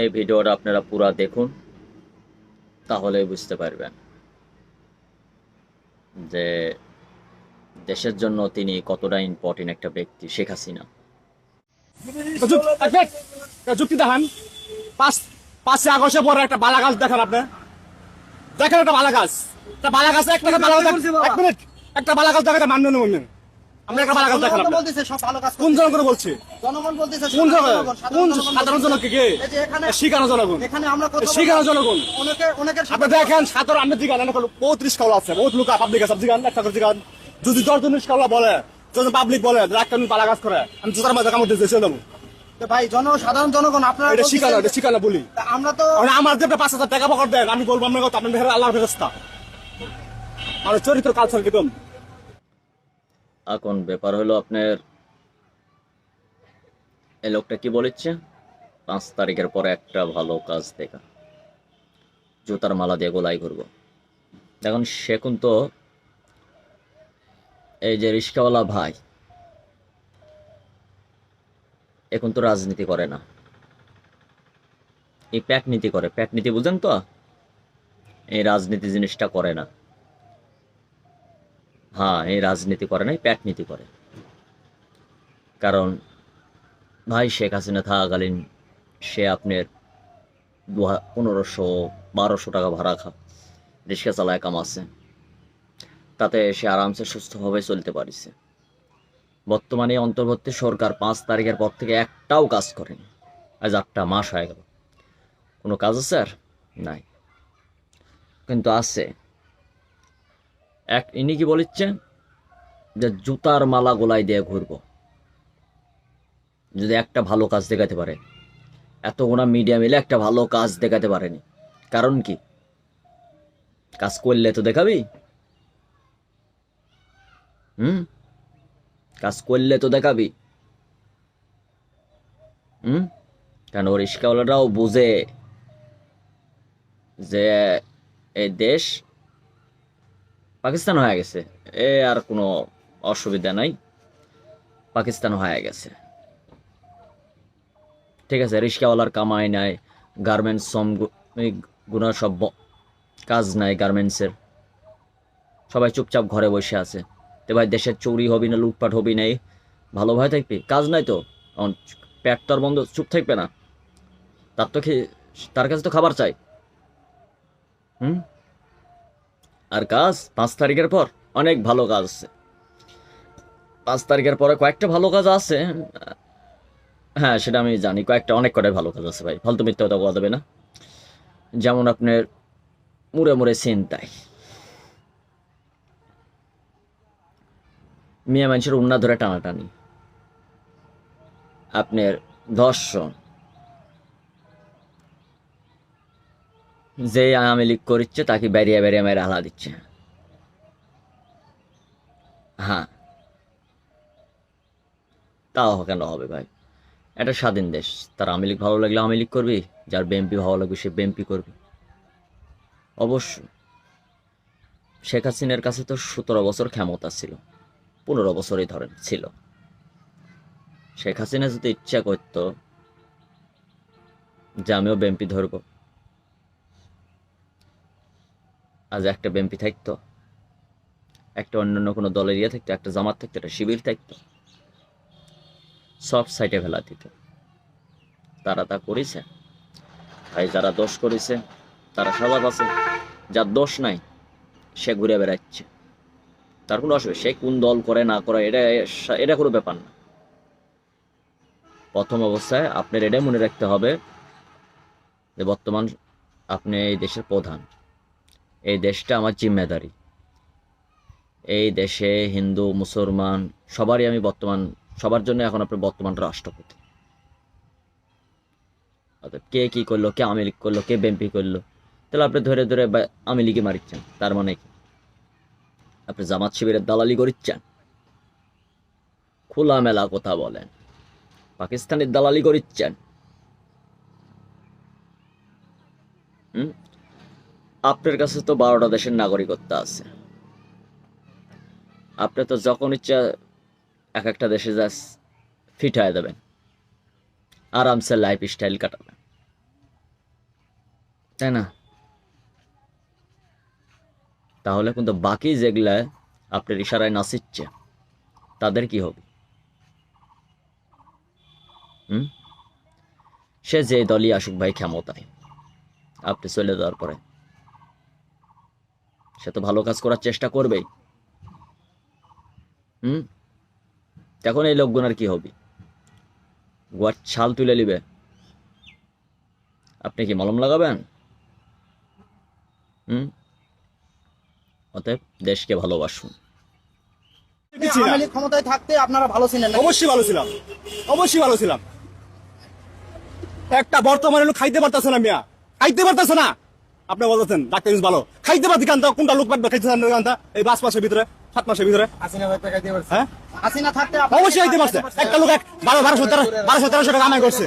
এই ভিডিওটা আপনারা পুরা দেখুন, তাহলেই বুঝতে পারবেন যে দেশের জন্য তিনি কতটা ইম্পর্টেন্ট একটা ব্যক্তি, শেখ হাসিনা। যুক্তি দেখান। পাঁচ 5 আগস্টের পরে একটা বালা গাছ দেখান। আপনি দেখেন একটা বালা গাছ, একটা বালা গাছ, একটা বালা গাছ, 1 মিনিট, একটা বালা গাছ দেখাতে মান্য নেই। আমরা একটা বালা গাছ দেখান। কোন জন করে বলছি? জনগণ বলতেছে কোন কোন সাধারণ জনকে কে শিখানো জনগণ? এখানে আমরা শিখানো জনগণ। অনেকের আপনি দেখেন সাধারণ আমি জিগান, বহুত রিস্ক আছে, বহুত লোক পাবলিক আছে, জিগান একটা করে জিগান। যদি 10 জন রিস্ক বলে, যদি পাবলিক বলে রাখতেন বালা গাছ করে, আমি জুতার মাঝে কামড় দিতে ছিল। ভাই সাধারণ জনগণ আপনারা এটা শিখানো, এটা শিখানো বলি। আমরা তো আমার যে 5,000 টাকা পকড় দেন, আমি বলবো আপনার কথা, আপনার আল্লাহর ফেরেশতা। মানে চরিত্র কালচার কিরকম? এখন ব্যাপার হলো আপনার, এই লোকটা কি বলেছে, 5 তারিখের পরে একটা ভালো কাজ দেখা, জুতার মালা দিয়ে গোলাই করবো। এখন সেখন তো এই যে রিস্কাওয়ালা ভাই, এখন তো রাজনীতি করে না, এই প্যাট নীতি করে। প্যাট নীতি বুঝেন তো? এই রাজনীতি জিনিসটা করে না। হ্যাঁ, এই রাজনীতি করে না, প্যাট নীতি করে। কারণ ভাই শেখ হাসিনা থাকাকালীন সে আপনার 1500-1200 টাকা ভাড়া রিক্সা চালায় কামাচ্ছে, তাতে সে আরামসে সুস্থভাবে চলতে পারিছে। বর্তমানে অন্তর্বর্তী সরকার 5 তারিখের পর থেকে একটাও কাজ করেনি, আজ 8টা মাস হয়ে গেল। কোনো কাজ আছে আর নাই, কিন্তু আছে ইনি কি বলিচ্ছে যে জুতার মালা গোলাই দিয়ে ঘুরবো। যদি একটা ভালো কাজ দেখাতে পারে, এত গোনা মিডিয়া মিলে একটা ভালো কাজ দেখাতে পারেনি। কারণ কি? কাজ করলে তো দেখাবি। হুম, কাজ করলে তো দেখাবি। কারণ ওর রিস্কাওয়ালারাও বুঝে যে এই দেশ পাকিস্তান হয়ে গেছে, আর কোনো অসুবিধা নাই, পাকিস্তান হয়ে গেছে। ঠিক আছে, রিস্কাওয়ালার কামাই নাই, গার্মেন্টস গুনা সব কাজ নাই গার্মেন্টসের, সবাই চুপচাপ ঘরে বসে আছে। তো ভাই দেশের চুরি হবি না, লুটপাট হবি নাই, ভালোভাবে থাকবি। কাজ নাই তো পেট তো আর বন্ধ চুপ থাকবে না, তার তো তার কাছে তো খাবার চাই। হুম, আর কাজ 5 তারিখের পর অনেক ভালো কাজ আছে। 5 তারিখের পরে কয়েকটা ভালো কাজ আছে। হ্যাঁ, সেটা আমি জানি, অনেক কটাই ভালো কাজ আছে ভাই, ফালতু মিথ্যা কথা বলা যাবে না। যেমন আপনার মুড়ে মুড়ে ছিনতাই, মেয়ে মানুষের উন্না ধরে টানাটানি, আপনার ধর্ষণ, যে আওয়ামী লীগ করছে তাকে বেরিয়ে বেরিয়ে মেরে হালা দিচ্ছে। হ্যাঁ, তাও কেন হবে ভাই? এটা স্বাধীন দেশ, তার আওয়ামী লীগ ভালো লাগলে আওয়ামী লীগ করবি, যার বিএনপি ভালো লাগবে সে বিএনপি করবি। অবশ্য শেখ হাসিনার কাছে তো 17 বছর ক্ষমতা ছিল, 15 বছরই ধরেন ছিল। শেখ হাসিনা যদি ইচ্ছা করতো যে আমিও বিএনপি ধরবো, আজ একটা বিএনপি থাকতো, একটা অন্যান্য কোনো দলের ইয়ে থাকতো, একটা জামাত থাকতো, একটা শিবির থাকতো, সব সাইটে ফেলা দিত। তারা তা করেছে ভাই। যারা দোষ করেছে তারা সজাগ আছে, যার দোষ নাই সে ঘুরে বেড়াচ্ছে, তার কোনো অসুবিধা, সে কোন দল করে না করে এটা এটা কোনো ব্যাপার না। প্রথম অবস্থায় আপনার এটাই মনে রাখতে হবে যে বর্তমান আপনি এই দেশের প্রধান, এই দেশটা আমার জিম্মেদারি। এই দেশে হিন্দু মুসলমান সবারই আমি সবার জন্য এখন আপনি বর্তমান রাষ্ট্রপতি। অর্থাৎ কে কি করলো, কে আওয়ামী লীগ করলো, কে বিএনপি করলো, তাহলে আপনি ধরে ধরে আওয়ামী লীগে মারিচ্ছেন, তার মানে কি আপনি জামাত শিবিরের দালালি করিচ্ছেন? খোলামেলা কথা বলেন, পাকিস্তানের দালালি করিচ্ছেন। হুম, আপনার কাছে তো 12টা দেশের নাগরিকত্ব আছে, আপনি তো যখন ইচ্ছা এক একটা দেশে যা ফিট হয়ে দেবেন, আরামসে লাইফ স্টাইল কাটাবেন। তাই না? তাহলে কিন্তু বাকি যেগুলা আপনার ইশারায় নাচিচ্ছে তাদের কি হবে? সে যে দলই আসুক ভাই ক্ষমতায়, আপনি চলে যাওয়ার পরে সে তো ভালো কাজ করার চেষ্টা করবেই। এখন এই লোকগুনার কি হবে? গোয়ার ছাল তুলে নিবে, আপনি কি মলম লাগাবেন? অতএব দেশকে ভালোবাসুন। আওয়ামী লীগ ক্ষমতায় থাকতে আপনারা ভালো ছিলেন নাকি? অবশ্যই ভালো ছিলাম, অবশ্যই ভালো ছিলাম। একটা বর্তমানে লোক খাইতে পারতেছে না মিয়া, খাইতে পারতেছে না। আপনি বলতেছেন ডাক্তার ইউনূস ভালো, খাইতে পারতে কান্তা কোনটা লোক পাঠবে খাইতে কান্তা এই 5 মাসের ভিতরে 7 মাসের ভিতরে হ্যাঁ হাসিনা থাকতে আপনারা অবশ্যই খাইতে পারছে। একটা লোক 1200-1300 টাকা কামাই করছে।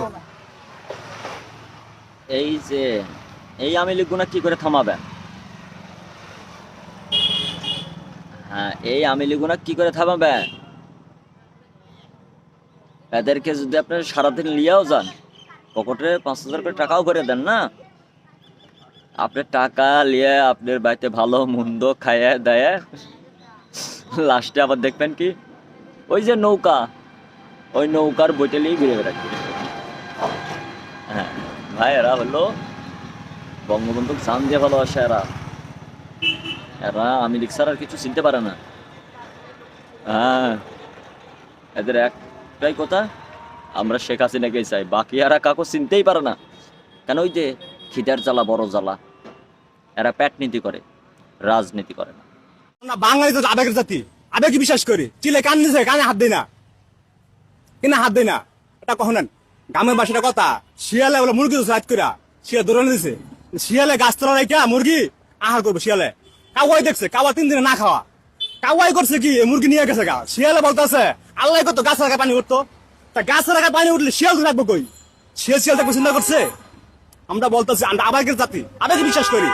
এই যে এই আওয়ামী লীগ গুনা কি করে থামাবেন? হ্যাঁ, এই আওয়ামী লীগ গুনা কি করে থামাবেন? এদেরকে যদি আপনার সারাদিন লিয়াও যান, পকেটে 5000 করে টাকাও করে দেন না, আপনার টাকা লিয়ে আপনার বাড়িতে ভালো মন্দ খাইয়ে দেয়, লাস্টে আবার দেখবেন কি ওই যে নৌকা, ওই নৌকার বইটেলেই ঘুরে বেড়াচ্ছে। হ্যাঁ ভাই, এরা হলো বঙ্গবন্ধু জান দিয়ে ভালোবাসে। এরা আওয়ামী লীগ ছাড়া আর কিছু চিনতে পারে না। হ্যাঁ, এদের একটাই কথা, আমরা শেখ হাসিনাকেই চাই, বাকি এরা কাকু চিনতেই পারে না। কেন? ওই যে খিদার জ্বালা বড় জ্বালা, এরা পেট নীতি করে, রাজনীতি করে না। না, বাঙালি তো আবেগের জাতি, আবেগে বিশ্বাস করি। চিলে কান দিছে, কানে হাত দেয় না, কিনা হাত দেয় না। এটা কখনেন গ্রামের বাসাটা কথা, শিয়ালে বলে মুরগি রাত করা, শিয়ালে দৌড়ানো দিছে, শিয়ালে গাছ তোলা রেখা মুরগি আহার করবে। শিয়ালে কাওয়াই দেখছে, কাওয়া 3 দিনে না খাওয়া, কাওয়াই করছে কি মুরগি নিয়ে গেছে গা। শিয়ালে বলতেছে আল্লাহ কত গাছ রাখা পানি উঠতো, তা গাছ রাখা পানি উঠলে শিয়াল তো রাখবো কই? শিয়াল দেখবো চিন্তা করছে। আমরা বলতেছি আমরা আবেগের জাতি, আবেগে বিশ্বাস করি।